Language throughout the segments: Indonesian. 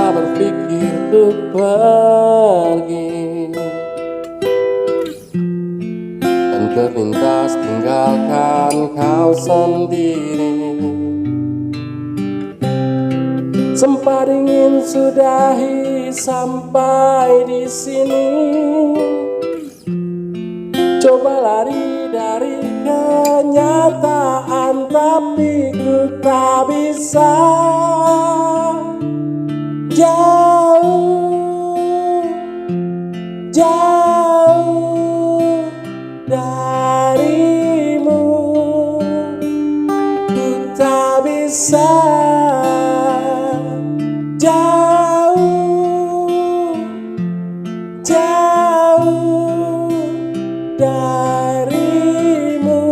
pernah berpikir untuk pergi dan terlintas tinggalkan kau sendiri. Sempat ingin sudahi sampai di sini, coba lari dari kenyataan, tapi ku tak bisa. Jauh, jauh darimu, ku tak bisa. Jauh, jauh darimu.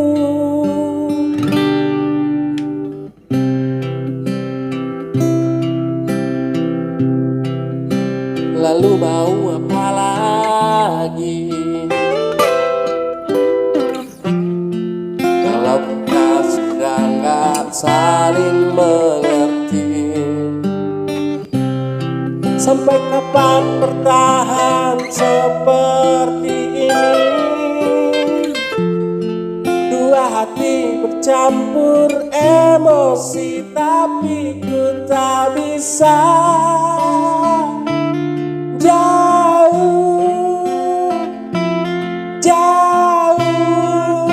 Lalu mau apa lagi kalau kita sudah gak saling mengerti? Sampai kapan bertahan seperti ini? Dua hati bercampur emosi, tapi ku tak bisa. Jauh, jauh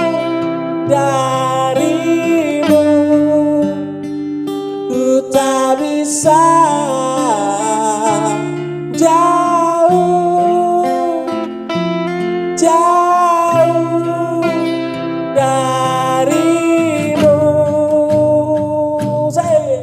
darimu, ku tak bisa. Jauh, jauh darimu. Say.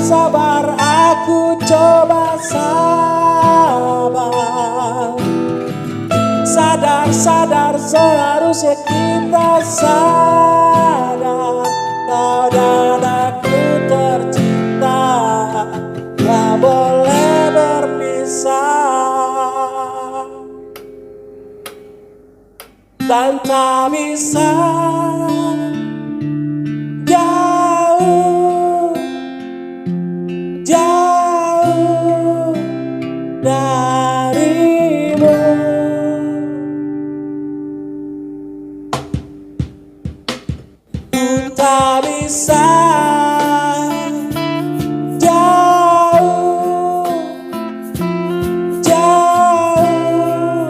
Sabar, aku coba sabar. Sadar, seharusnya kita sadar. Kau dan aku tercipta, gak boleh berpisah, dan tak bisa. Jauh, jauh darimu, ku tak bisa. Jauh, jauh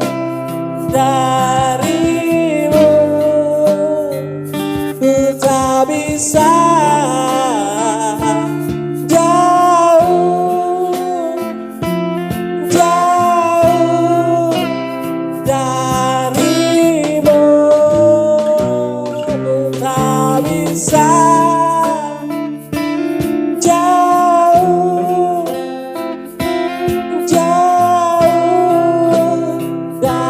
darimu, ku tak bisa. Jauh, jauh darimu.